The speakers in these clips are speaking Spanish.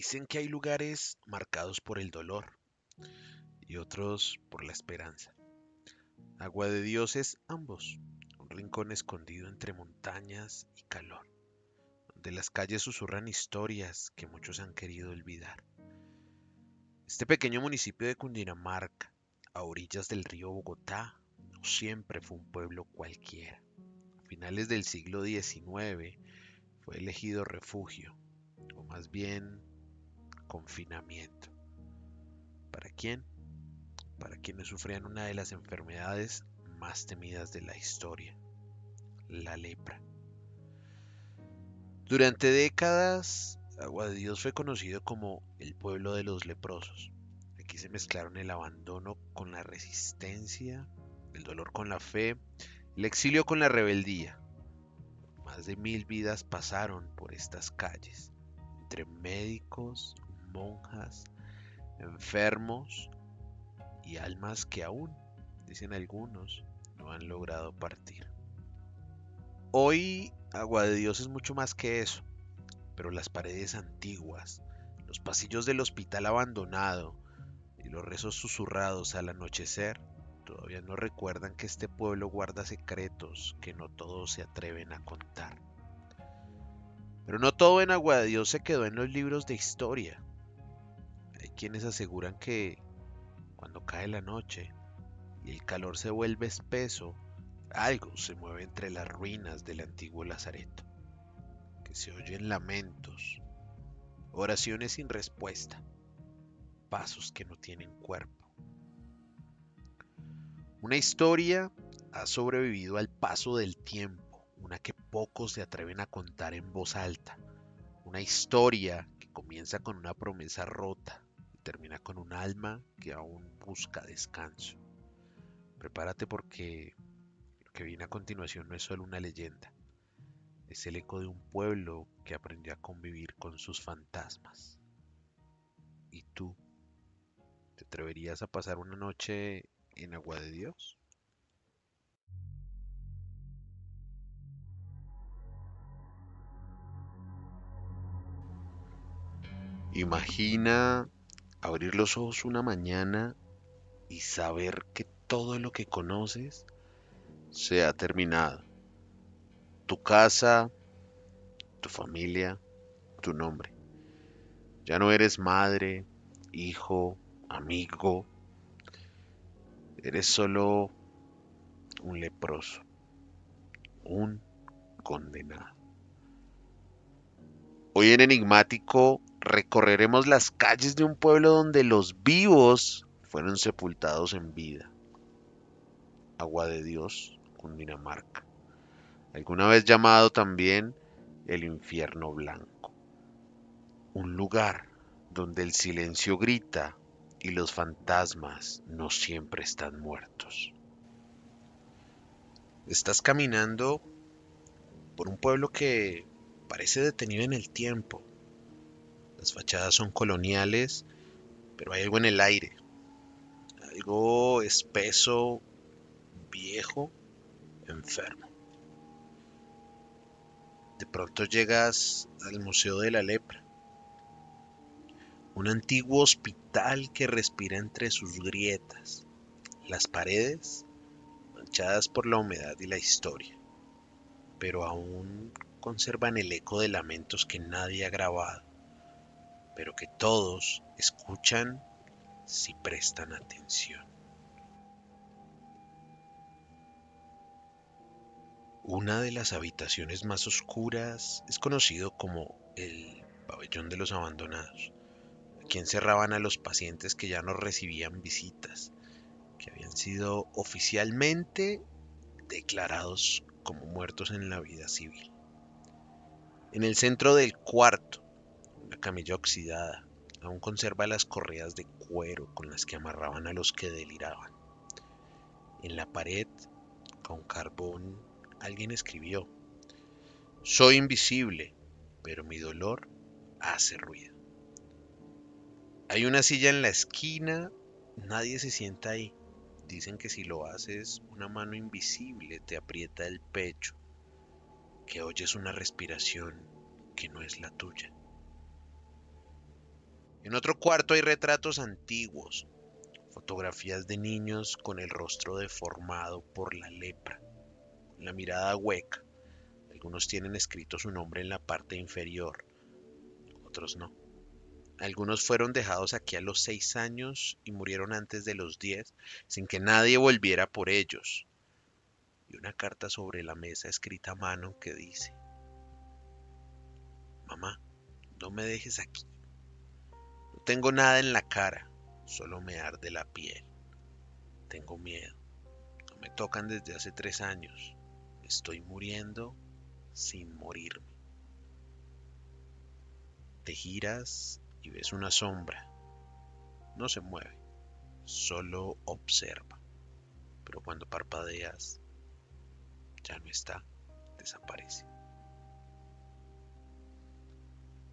Dicen que hay lugares marcados por el dolor y otros por la esperanza. Agua de Dios es ambos, un rincón escondido entre montañas y calor, donde las calles susurran historias que muchos han querido olvidar. Este pequeño municipio de Cundinamarca, a orillas del río Bogotá, no siempre fue un pueblo cualquiera. A finales del siglo XIX fue elegido refugio, o más bien confinamiento. ¿Para quién? Para quienes sufrían una de las enfermedades más temidas de la historia, la lepra. Durante décadas, Agua de Dios fue conocido como el pueblo de los leprosos. Aquí se mezclaron el abandono con la resistencia, el dolor con la fe, el exilio con la rebeldía. Más de 1000 vidas pasaron por estas calles, entre médicos, monjas, enfermos y almas que aún, dicen algunos, no han logrado partir. Hoy Agua de Dios es mucho más que eso, pero las paredes antiguas, los pasillos del hospital abandonado y los rezos susurrados al anochecer todavía no recuerdan que este pueblo guarda secretos que no todos se atreven a contar. Pero no todo en Agua de Dios se quedó en los libros de historia. Hay quienes aseguran que cuando cae la noche y el calor se vuelve espeso, algo se mueve entre las ruinas del antiguo Lazareto, que se oyen lamentos, oraciones sin respuesta, pasos que no tienen cuerpo. Una historia ha sobrevivido al paso del tiempo, una que pocos se atreven a contar en voz alta, una historia que comienza con una promesa rota y termina con un alma que aún busca descanso. Prepárate porque lo que viene a continuación no es solo una leyenda, es el eco de un pueblo que aprendió a convivir con sus fantasmas. ¿Y tú, te atreverías a pasar una noche en Agua de Dios? Imagina abrir los ojos una mañana y saber que todo lo que conoces se ha terminado. Tu casa, tu familia, tu nombre. Ya no eres madre, hijo, amigo. Eres solo un leproso, un condenado. Hoy en Enigmático recorreremos las calles de un pueblo donde los vivos fueron sepultados en vida. Agua de Dios, Cundinamarca. Alguna vez llamado también el infierno blanco. Un lugar donde el silencio grita y los fantasmas no siempre están muertos. Estás caminando por un pueblo que parece detenido en el tiempo. Las fachadas son coloniales, pero hay algo en el aire, algo espeso, viejo, enfermo. De pronto llegas al Museo de la Lepra, un antiguo hospital que respira entre sus grietas, las paredes manchadas por la humedad y la historia, pero aún conservan el eco de lamentos que nadie ha grabado, pero que todos escuchan si prestan atención. Una de las habitaciones más oscuras es conocido como el pabellón de los abandonados. Aquí encerraban a los pacientes que ya no recibían visitas, que habían sido oficialmente declarados como muertos en la vida civil. En el centro del cuarto, una camilla oxidada aún conserva las correas de cuero con las que amarraban a los que deliraban. En la pared, con carbón, alguien escribió: soy invisible, pero mi dolor hace ruido. Hay una silla en la esquina, nadie se sienta ahí. Dicen que si lo haces, una mano invisible te aprieta el pecho, que oyes una respiración que no es la tuya. En otro cuarto hay retratos antiguos, fotografías de niños con el rostro deformado por la lepra, la mirada hueca. Algunos tienen escrito su nombre en la parte inferior, otros no. Algunos fueron dejados aquí a los 6 años y murieron antes de los 10, sin que nadie volviera por ellos. Y una carta sobre la mesa escrita a mano que dice: Mamá, no me dejes aquí. No tengo nada en la cara, solo me arde la piel. Tengo miedo. No me tocan desde hace 3 años. Estoy muriendo sin morirme. Te giras y ves una sombra. No se mueve, solo observa. Pero cuando parpadeas, ya no está, desaparece.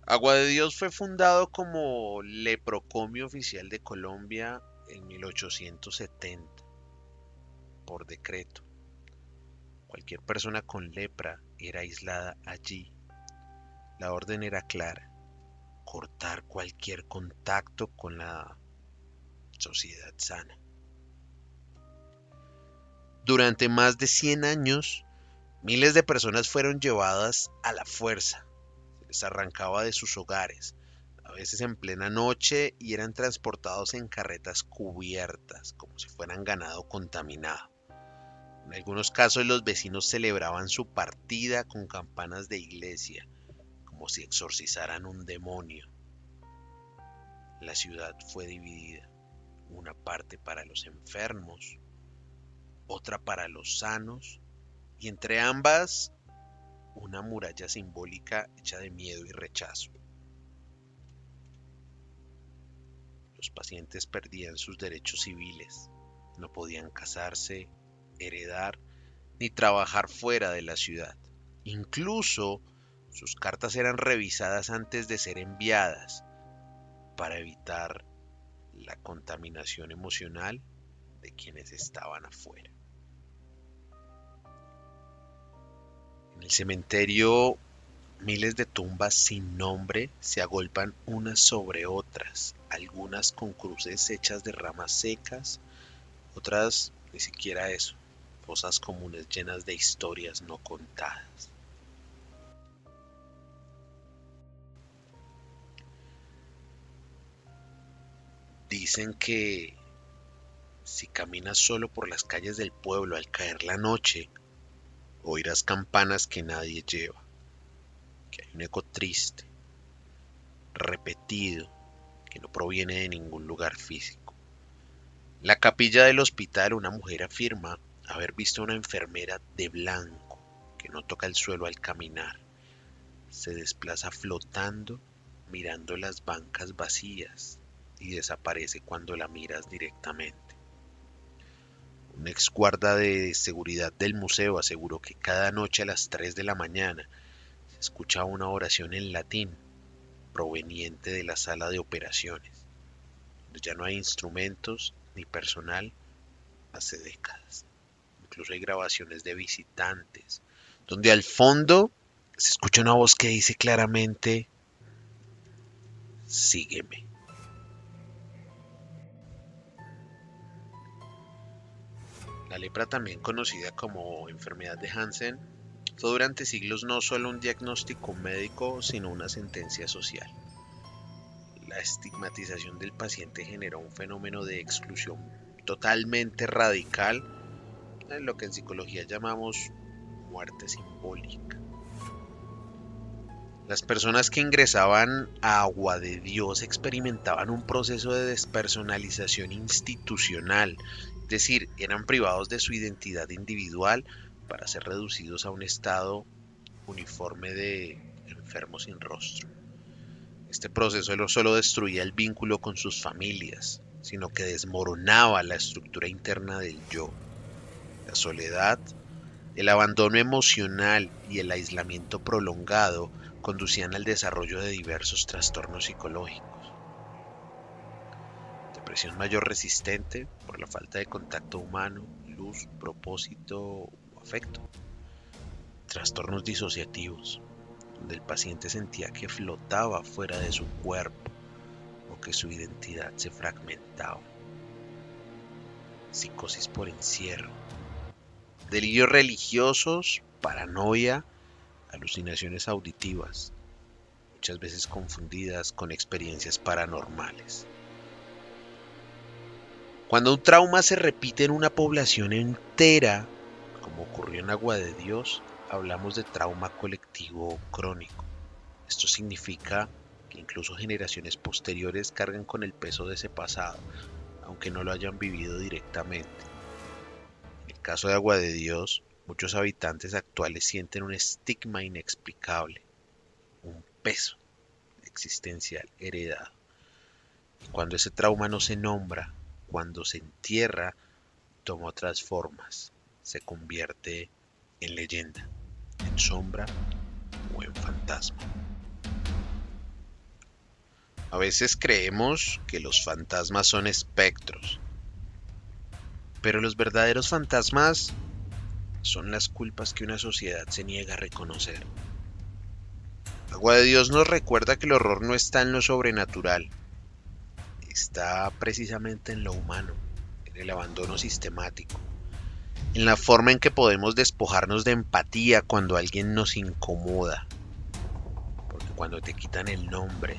Agua de Dios fue fundado como leprocomio oficial de Colombia en 1870, por decreto. Cualquier persona con lepra era aislada allí. La orden era clara: cortar cualquier contacto con la sociedad sana. Durante más de 100 años, miles de personas fueron llevadas a la fuerza. Se les arrancaba de sus hogares, a veces en plena noche, y eran transportados en carretas cubiertas, como si fueran ganado contaminado. En algunos casos los vecinos celebraban su partida con campanas de iglesia, como si exorcizaran un demonio. La ciudad fue dividida, una parte para los enfermos, otra para los sanos, y entre ambas una muralla simbólica hecha de miedo y rechazo. Los pacientes perdían sus derechos civiles, no podían casarse, heredar, ni trabajar fuera de la ciudad. Incluso sus cartas eran revisadas antes de ser enviadas para evitar la contaminación emocional de quienes estaban afuera. En el cementerio, miles de tumbas sin nombre se agolpan unas sobre otras, algunas con cruces hechas de ramas secas, otras ni siquiera eso, fosas comunes llenas de historias no contadas. Dicen que si caminas solo por las calles del pueblo al caer la noche, oirás campanas que nadie lleva, que hay un eco triste, repetido, que no proviene de ningún lugar físico. En la capilla del hospital, una mujer afirma haber visto a una enfermera de blanco que no toca el suelo al caminar. Se desplaza flotando, mirando las bancas vacías, y desaparece cuando la miras directamente. Un ex guarda de seguridad del museo aseguró que cada noche a las 3 de la mañana se escucha una oración en latín proveniente de la sala de operaciones, donde ya no hay instrumentos ni personal hace décadas. Incluso hay grabaciones de visitantes, donde al fondo se escucha una voz que dice claramente: sígueme. La lepra, también conocida como enfermedad de Hansen, fue durante siglos no solo un diagnóstico médico, sino una sentencia social. La estigmatización del paciente generó un fenómeno de exclusión totalmente radical, en lo que en psicología llamamos muerte simbólica. Las personas que ingresaban a Agua de Dios experimentaban un proceso de despersonalización institucional, es decir, eran privados de su identidad individual para ser reducidos a un estado uniforme de enfermos sin rostro. Este proceso no solo destruía el vínculo con sus familias, sino que desmoronaba la estructura interna del yo. La soledad, el abandono emocional y el aislamiento prolongado conducían al desarrollo de diversos trastornos psicológicos. Depresión mayor resistente por la falta de contacto humano, luz, propósito o afecto. Trastornos disociativos, donde el paciente sentía que flotaba fuera de su cuerpo o que su identidad se fragmentaba. Psicosis por encierro, delirios religiosos, paranoia, alucinaciones auditivas, muchas veces confundidas con experiencias paranormales. Cuando un trauma se repite en una población entera, como ocurrió en Agua de Dios, hablamos de trauma colectivo crónico. Esto significa que incluso generaciones posteriores cargan con el peso de ese pasado, aunque no lo hayan vivido directamente. En el caso de Agua de Dios, muchos habitantes actuales sienten un estigma inexplicable, un peso existencial heredado. Y cuando ese trauma no se nombra, cuando se entierra, toma otras formas, se convierte en leyenda, en sombra o en fantasma. A veces creemos que los fantasmas son espectros, pero los verdaderos fantasmas son las culpas que una sociedad se niega a reconocer. Agua de Dios nos recuerda que el horror no está en lo sobrenatural, está precisamente en lo humano, en el abandono sistemático, en la forma en que podemos despojarnos de empatía cuando alguien nos incomoda, porque cuando te quitan el nombre,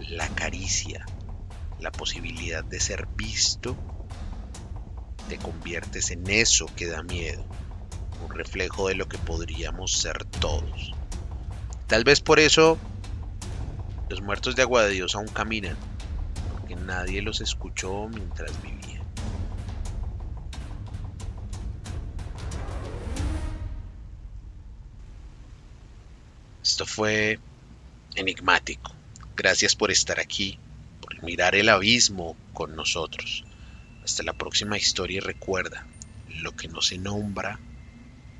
la caricia, la posibilidad de ser visto, te conviertes en eso que da miedo, un reflejo de lo que podríamos ser todos. Tal vez por eso los muertos de Agua de Dios aún caminan, porque nadie los escuchó mientras vivían. Esto fue enigmático. Gracias por estar aquí, por mirar el abismo con nosotros. Hasta la próxima historia y recuerda, lo que no se nombra,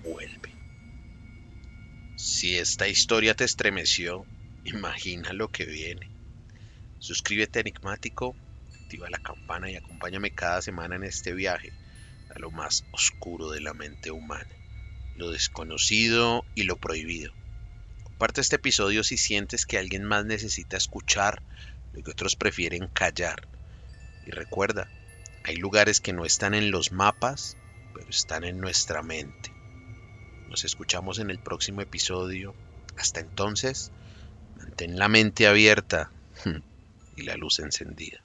vuelve. Si esta historia te estremeció, imagina lo que viene. Suscríbete a Enigmático, activa la campana y acompáñame cada semana en este viaje a lo más oscuro de la mente humana, lo desconocido y lo prohibido. Comparte este episodio si sientes que alguien más necesita escuchar lo que otros prefieren callar. Y recuerda, hay lugares que no están en los mapas, pero están en nuestra mente. Nos escuchamos en el próximo episodio. Hasta entonces, mantén la mente abierta y la luz encendida.